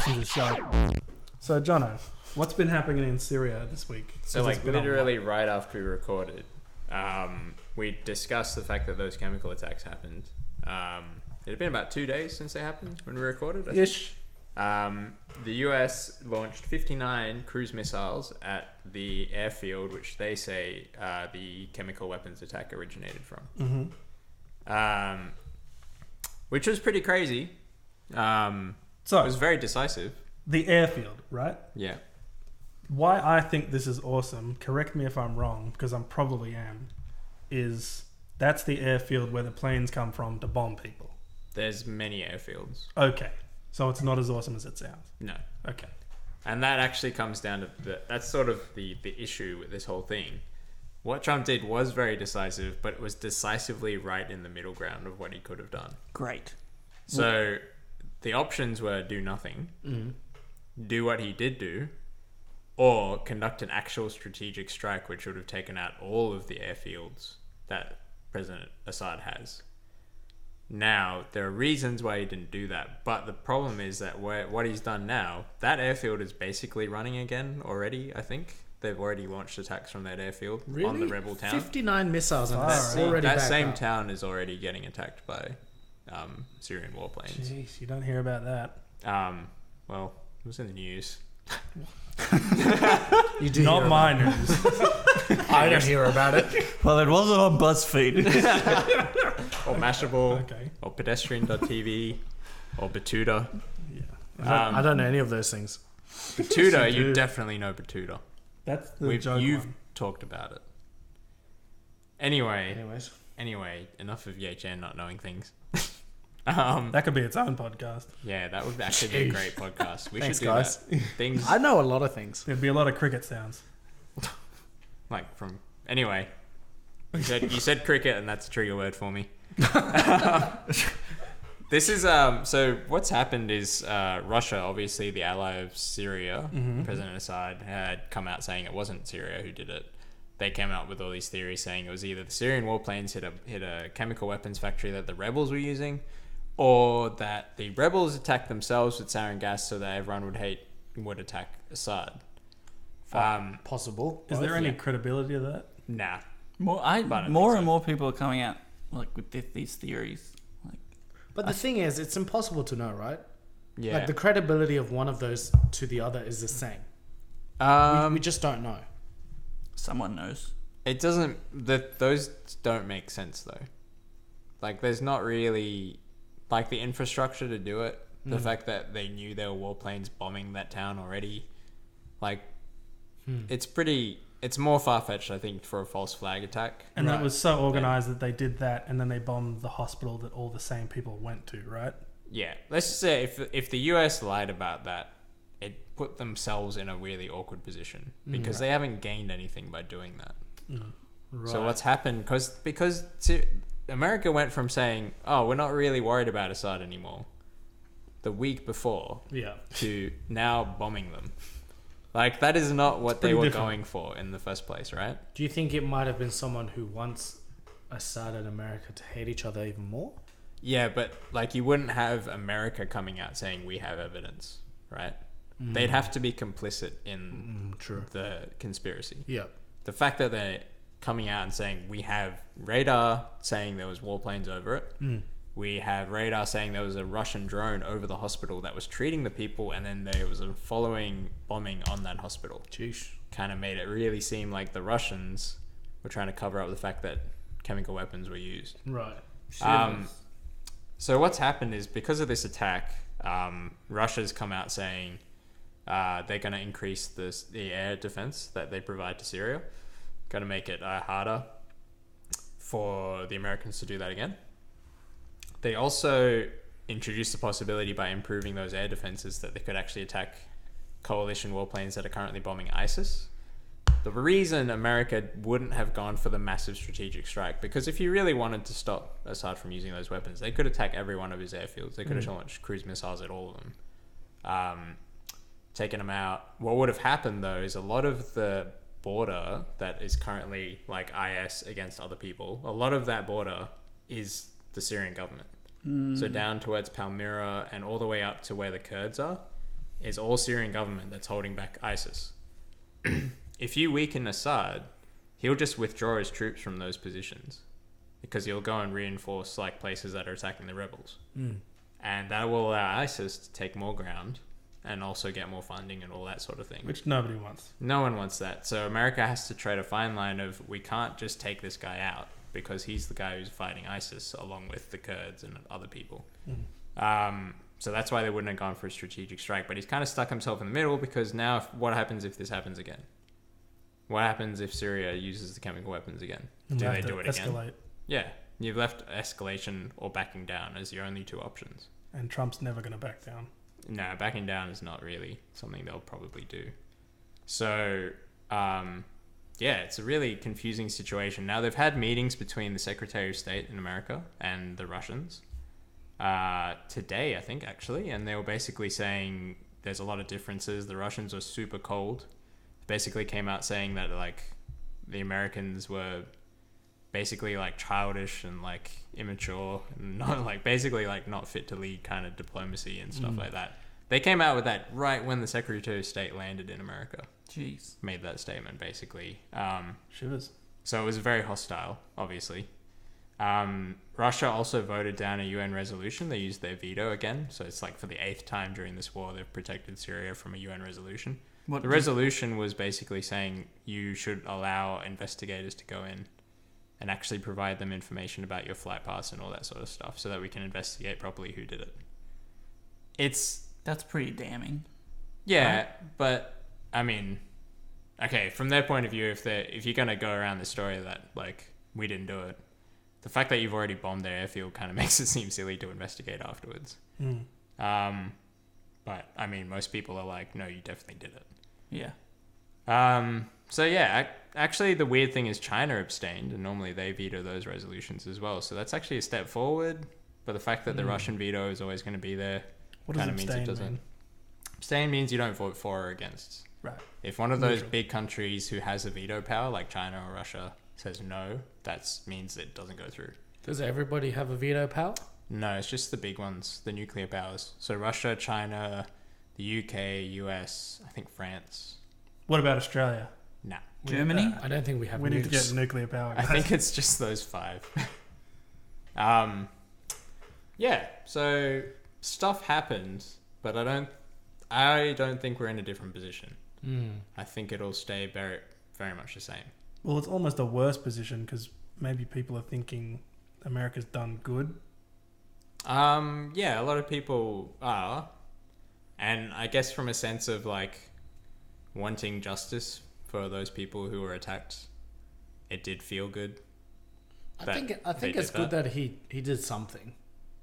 passenger shot. So, Jono, what's been happening in Syria this week? So, like, literally right after we recorded, we discussed the fact that those chemical attacks happened. It had been about 2 days since they happened when we recorded. Ish. The US launched 59 cruise missiles at the airfield, which they say the chemical weapons attack originated from. Mm-hmm. Which was pretty crazy. So it was very decisive. The airfield, right? Yeah. Why I think this is awesome, correct me if I'm wrong, because I probably am, is that's the airfield where the planes come from to bomb people. There's many airfields. Okay. So it's not as awesome as it sounds. No. Okay. And that actually comes down to that's sort of the issue with this whole thing. What Trump did was very decisive, but it was decisively right in the middle ground of what he could have done. Great. So the options were do nothing, do what he did do, or conduct an actual strategic strike, which would have taken out all of the airfields that President Assad has. Now, there are reasons why he didn't do that, but the problem is that what he's done now, that airfield is basically running again already, I think. They've already launched attacks from that airfield on the rebel town. 59 missiles and that's already that back same up. town is already getting attacked by Syrian warplanes. Jeez, you don't hear about that. Well, it was in the news. You do Not hear my news. I don't hear about it. Well, it wasn't on BuzzFeed. Or Mashable, Okay. or pedestrian.tv, or Batuta. Yeah. I don't know any of those things. Batuta, You you do. definitely know Batuta. That's the joke You've one. talked about it. Anyway, Anyways. enough of YHN not knowing things. That could be its own podcast. Yeah, that would actually be a great podcast. We Thanks, should do guys. that. Things I know a lot of things. There'd be a lot of cricket sounds. like from anyway. You said cricket, and that's a trigger word for me. This is so what's happened is Russia, obviously the ally of Syria, President Assad had come out saying it wasn't Syria who did it. They came out with all these theories saying it was either the Syrian warplanes hit a chemical weapons factory that the rebels were using, or that the rebels attacked themselves with sarin gas so that everyone would attack Assad. Possible. Is there any credibility to that? Nah. More and more people are coming out like with these theories. Like, But the thing is, it's impossible to know, right? Yeah. Like the credibility of one of those to the other is the same. We just don't know. someone knows. It doesn't. Those don't make sense though. Like, there's not really like the infrastructure to do it. The fact that they knew there were warplanes bombing that town already, like, it's more far-fetched, I think, for a false flag attack. And that was so organized that they did that, and then they bombed the hospital that all the same people went to, right? Yeah, let's just say if the US lied about that, it put themselves in a really awkward position because they haven't gained anything by doing that. Right. So what's happened, because America went from saying, oh, we're not really worried about Assad anymore the week before, to now bombing them. Like, that is not what they were going for in the first place, right? Do you think it might have been someone who wants Assad and America to hate each other even more? Yeah, but like, you wouldn't have America coming out saying we have evidence, right? They'd have to be complicit in the conspiracy. Yeah. The fact that they're coming out and saying we have radar saying there was warplanes over it. We have radar saying there was a Russian drone over the hospital that was treating the people, and then there was a following bombing on that hospital. Jeez. Kind of made it really seem like the Russians were trying to cover up the fact that chemical weapons were used. Right. So what's happened is, because of this attack, Russia's come out saying they're going to increase the air defense that they provide to Syria. Going to make it harder for the Americans to do that again. They also introduced the possibility, by improving those air defenses, that they could actually attack coalition warplanes that are currently bombing ISIS. The reason America wouldn't have gone for the massive strategic strike, because if you really wanted to stop Assad from using those weapons, they could attack every one of his airfields. They could have launched cruise missiles at all of them, taken them out. What would have happened, though, is a lot of the border that is currently like IS against other people, a lot of that border is the Syrian government. So down towards Palmyra and all the way up to where the Kurds are, is all Syrian government that's holding back ISIS. If you weaken Assad, he'll just withdraw his troops from those positions because he'll go and reinforce like places that are attacking the rebels. And that will allow ISIS to take more ground and also get more funding and all that sort of thing. Which nobody wants. No one wants that. So America has to tread a fine line of, we can't just take this guy out because he's the guy who's fighting ISIS along with the Kurds and other people. So that's why they wouldn't have gone for a strategic strike. But he's kind of stuck himself in the middle because now what happens if this happens again? What happens if Syria uses the chemical weapons again? Do they do it escalate. again? Yeah. You've left escalation or backing down as your only two options. And Trump's never going to back down. No, backing down is not really something they'll probably do. So, yeah, it's a really confusing situation. Now, they've had meetings between the Secretary of State in America and the Russians today, I think, actually. And they were basically saying there's a lot of differences. The Russians were super cold. Basically came out saying that, like, the Americans were basically, like, childish and, like, immature and not, like, basically, like, not fit to lead kind of diplomacy and stuff like that. They came out with that right when the Secretary of State landed in America. Jeez. Made that statement, basically. Shivers. So it was very hostile, obviously. Russia also voted down a UN resolution. They used their veto again. So it's like for the 8th time during this war, they've protected Syria from a UN resolution. The resolution was basically saying you should allow investigators to go in and actually provide them information about your flight paths and all that sort of stuff so that we can investigate properly who did it. That's pretty damning. Yeah, right? But I mean, okay, from their point of view, if you're going to go around the story that, like, we didn't do it, the fact that you've already bombed their airfield kind of makes it seem silly to investigate afterwards. But, I mean, most people are like, no, you definitely did it. Yeah. So, yeah, actually the weird thing is China abstained, and normally they veto those resolutions as well. So that's actually a step forward. But the fact that the Russian veto is always going to be there kind of means it doesn't. Mean? Abstain means you don't vote for or against. Right. If one of those big countries who has a veto power, like China or Russia, says no, that means it doesn't go through. Does everybody have a veto power? No, it's just the big ones, the nuclear powers. So Russia, China, the UK, US, I think France. What about Australia? Nah. Germany? I don't think we have We need to get nuclear power. I think it's just those 5. Yeah, so stuff happened, but I don't think we're in a different position. I think it'll stay very, very much the same. Well, it's almost a worse position because maybe people are thinking America's done good. Yeah, a lot of people are. And I guess from a sense of, like, wanting justice for those people who were attacked, it did feel good. I think it's good that he did something,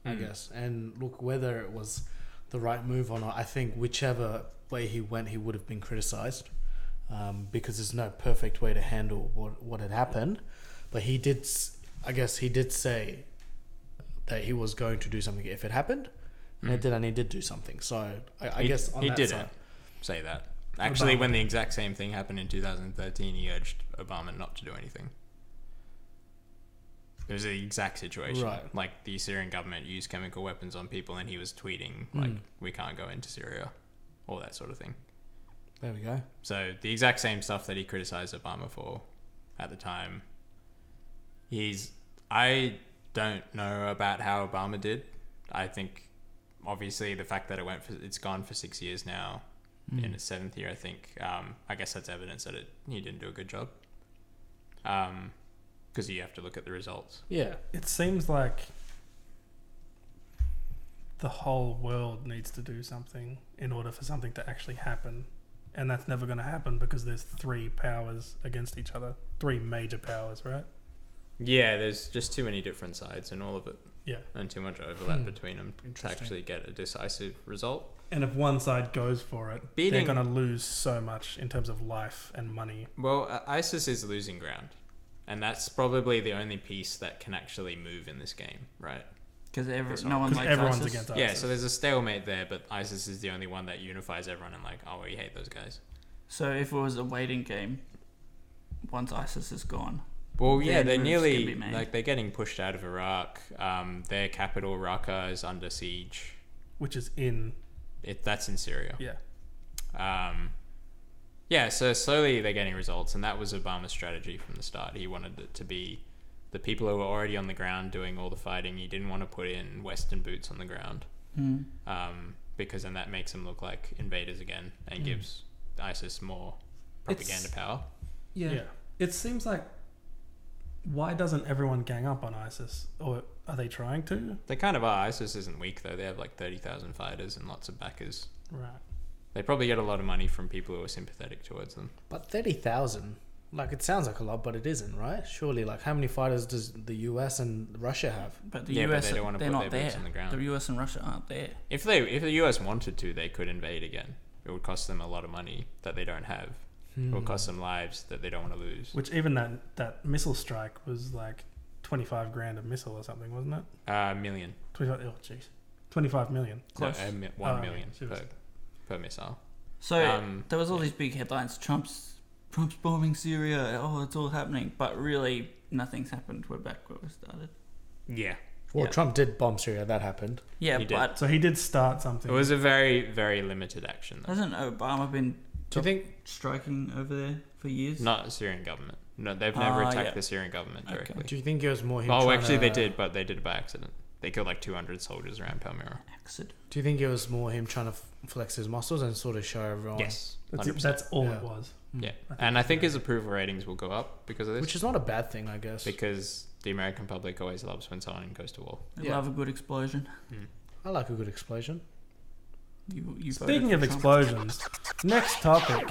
I guess. And look, whether it was the right move or not, I think whichever way he went, he would have been criticized, because there's no perfect way to handle what had happened. But he did say that he was going to do something if it happened, and he did do something. So I guess on he that didn't side, say that. Actually, when the exact same thing happened in 2013, he urged Obama not to do anything. It was the exact situation. Right. Like, the Syrian government used chemical weapons on people, and he was tweeting, like, we can't go into Syria, all that sort of thing. There we go. So the exact same stuff that he criticized Obama for at the time. I don't know about how Obama did. I think, obviously, the fact that it's gone for 6 years now, in its 7th year, I think, I guess that's evidence that he didn't do a good job. Because you have to look at the results. Yeah. It seems like the whole world needs to do something in order for something to actually happen. And that's never going to happen because there's 3 powers against each other. 3 major powers, right? Yeah, there's just too many different sides in all of it. Yeah. And too much overlap between them to actually get a decisive result. And if one side goes for it, they're going to lose so much in terms of life and money. Well, ISIS is losing ground. And that's probably the only piece that can actually move in this game, right? Because no one likes everyone's ISIS. against ISIS. Yeah, so there's a stalemate there, but ISIS is the only one that unifies everyone and, like, oh, we hate those guys. So if it was a waiting game, once ISIS is gone... Well, yeah, they're nearly, like, they're getting pushed out of Iraq. Their capital, Raqqa, is under siege. Which is that's in Syria. Yeah. Yeah, so slowly they're getting results, and that was Obama's strategy from the start. He wanted it to be the people who were already on the ground doing all the fighting. He didn't want to put in Western boots on the ground, because then that makes them look like invaders again and gives ISIS more propaganda power. Yeah. It seems like, why doesn't everyone gang up on ISIS? Or are they trying to? They kind of are. ISIS isn't weak, though. They have like 30,000 fighters and lots of backers. Right. They probably get a lot of money from people who are sympathetic towards them. But 30,000, like, it sounds like a lot, but it isn't, right? Surely, like, how many fighters does the US and Russia have? But the but US, they don't want to they're put not their there. boots on the ground. The US and Russia aren't there. If the US wanted to, they could invade again. It would cost them a lot of money that they don't have. It would cost them lives that they don't want to lose. Which even that missile strike was like 25 grand a missile or something, wasn't it? Million. 25 million. Close. No, 1 million per missile. So there was all these big headlines. Trump's bombing Syria. Oh, it's all happening. But really, nothing's happened. We're back where we started. Yeah. Well, Trump did bomb Syria. That happened. Yeah, He did. but So he did start something. It was a very, very limited action, though. hasn't Obama been Do you think? striking over there for years? Not the Syrian government. No, they've never attacked the Syrian government directly. Do you think it was more him? Oh, actually, they did, but they did it by accident. They killed like 200 soldiers around Palmyra. Accident. Do you think it was more him trying to flex his muscles and sort of show everyone? Yes, That's all Yeah. it was. Yeah, and I think his approval ratings will go up because of this. Which is not a bad thing, I guess. Because the American public always loves when someone goes to war. They love a good explosion. I like a good explosion. You Speaking voted of for Trump. explosions, next topic.